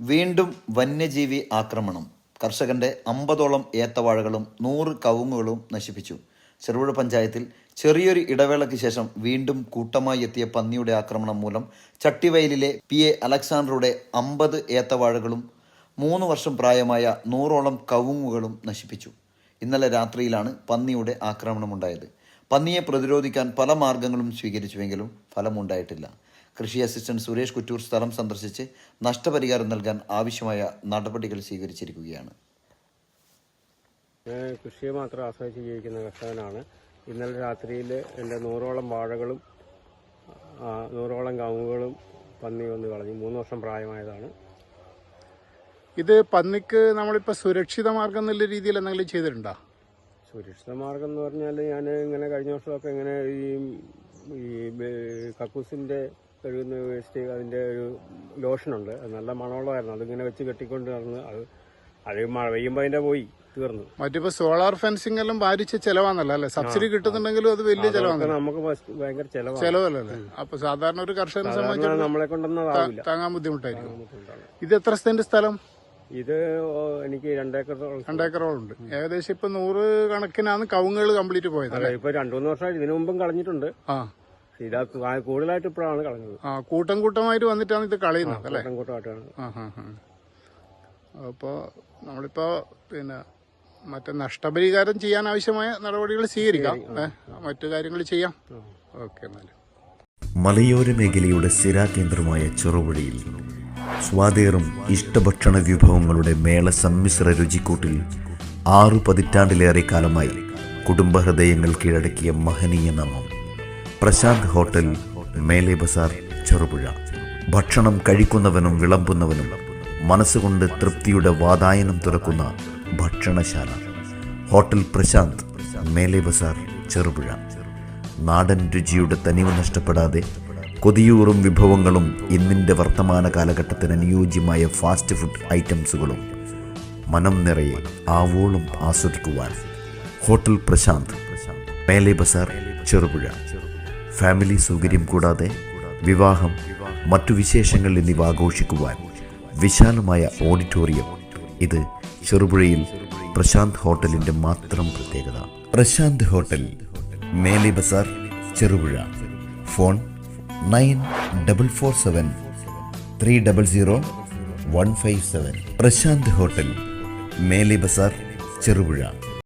വീണ്ടും വന്യജീവി ആക്രമണം. കർഷകന്റെ 50ഓളം ഏത്തവാഴകളും 100 കവുങ്ങുകളും നശിപ്പിച്ചു. ചെറുപുഴ പഞ്ചായത്തിൽ ചെറിയൊരു ഇടവേളയ്ക്ക് ശേഷം വീണ്ടും കൂട്ടമായി എത്തിയ പന്നിയുടെ ആക്രമണം മൂലം ചട്ടിവയലിലെ PA അലക്സാണ്ടറുടെ 50 ഏത്തവാഴകളും 3 വർഷം പ്രായമായ 100ഓളം കവുങ്ങുകളും നശിപ്പിച്ചു. ഇന്നലെ രാത്രിയിലാണ് പന്നിയുടെ ആക്രമണമുണ്ടായത്. പന്നിയെ പ്രതിരോധിക്കാൻ പല മാർഗങ്ങളും സ്വീകരിച്ചുവെങ്കിലും ഫലമുണ്ടായിട്ടില്ല. കൃഷി അസിസ്റ്റന്റ് സുരേഷ് കുറ്റൂർ സ്ഥലം സന്ദർശിച്ച് നഷ്ടപരിഹാരം നൽകാൻ ആവശ്യമായ നടപടികൾ സ്വീകരിച്ചിരിക്കുകയാണ്. കൃഷിയെ മാത്രം ആശ്രയിച്ച് ജീവിക്കുന്ന കർഷകനാണ്. ഇന്നലെ രാത്രിയിൽ എൻ്റെ 100ഓളം വാഴകളും 100ഓളം കവുങ്ങുകളും പന്നി വന്ന് കളഞ്ഞു. 3 വർഷം പ്രായമായതാണ്. ഇത് പന്നിക്ക് നമ്മളിപ്പോൾ സുരക്ഷിത മാർഗം എന്നുള്ള രീതിയിൽ എന്തെങ്കിലും ചെയ്തിട്ടുണ്ടോ? സുരക്ഷിത മാർഗം എന്ന് പറഞ്ഞാൽ ഞാൻ ഇങ്ങനെ കഴിഞ്ഞ വർഷമൊക്കെ ഇങ്ങനെ ഈ കക്കൂസിൻ്റെ കഴുകുന്ന വേസ്റ്റ് അതിൻ്റെ ഒരു ലോഷനുണ്ട്, അത് നല്ല മണമുള്ളതായിരുന്നു. അതിങ്ങനെ വെച്ച് കെട്ടിക്കൊണ്ട് നടന്ന് അത് മഴ പെയ്യുമ്പോൾ അതിൻ്റെ പോയി തീർന്നു. മറ്റിപ്പോ സോളാർ ഫെൻസിംഗ് എല്ലാം ഭാരിച്ച ചെലവാണല്ലോ അല്ലെ? സബ്സിഡി കിട്ടുന്നുണ്ടെങ്കിലും അത് വലിയ ചെലവാണ്. നമുക്ക് ഭയങ്കര ചെലവല്ലേ? അപ്പൊ സാധാരണ ഒരു കർഷകനെ സംബന്ധിച്ച് നമ്മളെ കൊണ്ടൊന്നും താങ്ങാൻ ബുദ്ധിമുട്ടായിരിക്കും. ഇത് എത്ര സെന്റ് സ്ഥലം? ഇത് എനിക്ക് 2 ഏക്കറോളം ഉണ്ട്. ഏകദേശം ഇപ്പൊ 100 കണക്കിനാണ് കവുങ്ങുകൾ കംപ്ലീറ്റ് പോയത്. ഇപ്പൊ 2-3 വർഷമായിട്ട് ഇതിനു മുമ്പും കളഞ്ഞിട്ടുണ്ട്. ഇതാ കൂടുതലായിട്ട് ഇപ്പോഴാണ് കളഞ്ഞത്. കൂട്ടമായിട്ട് വന്നിട്ടാണ് ഇത് കളയുന്നത് അല്ലെ? കൂട്ടമായിട്ടാണ്. അപ്പോ നമ്മളിപ്പോ മറ്റേ നഷ്ടപരിഹാരം ചെയ്യാൻ ആവശ്യമായ നടപടികൾ സ്വീകരിക്കാം. മറ്റു കാര്യങ്ങൾ ചെയ്യാം. ഓക്കെ. എന്നാലും മലയോര മേഖലയുടെ സ്ഥിരാകേന്ദ്രമായ ചെറുപുഴയിൽ സ്വാദേറും ഇഷ്ടഭക്ഷണ വിഭവങ്ങളുടെ മേള സമ്മിശ്ര രുചിക്കൂട്ടിൽ 6 പതിറ്റാണ്ടിലേറെ കാലമായി കുടുംബഹൃദയങ്ങൾ കീഴടക്കിയ മഹനീയ നാമം പ്രശാന്ത് ഹോട്ടൽ, മേലെ ബസാർ, ചെറുപുഴ. ഭക്ഷണം കഴിക്കുന്നവനും വിളമ്പുന്നവനും മനസ്സുകൊണ്ട് തൃപ്തിയുടെ വാതായനം തുറക്കുന്ന ഭക്ഷണശാല ഹോട്ടൽ പ്രശാന്ത്, മേലെ ബസാർ, ചെറുപുഴ. നാടൻ രുചിയുടെ തനിവ് നഷ്ടപ്പെടാതെ കൊതിയൂറും വിഭവങ്ങളും ഇന്നിൻ്റെ വർത്തമാന കാലഘട്ടത്തിന് അനുയോജ്യമായ ഫാസ്റ്റ് ഫുഡ് ഐറ്റംസുകളും മനം നിറയെ ആവോളം ആസ്വദിക്കുവാൻ ഹോട്ടൽ പ്രശാന്ത്, മേലെ ബസാർ, ചെറുപുഴ. ഫാമിലി സൗകര്യം കൂടാതെ വിവാഹം, മറ്റു വിശേഷങ്ങൾ എന്നിവ ആഘോഷിക്കുവാൻ വിശാലമായ ഓഡിറ്റോറിയം. ഇത് ചെറുപുഴയിൽ പ്രശാന്ത് ഹോട്ടലിൻ്റെ മാത്രം പ്രത്യേകത. പ്രശാന്ത് ഹോട്ടൽ, മേലെ ബസാർ, ചെറുപുഴ. ഫോൺ 9447 300 157. പ്രശാന്ത് ഹോട്ടൽ, മേലെ ബസാർ, ചെറുപുഴ.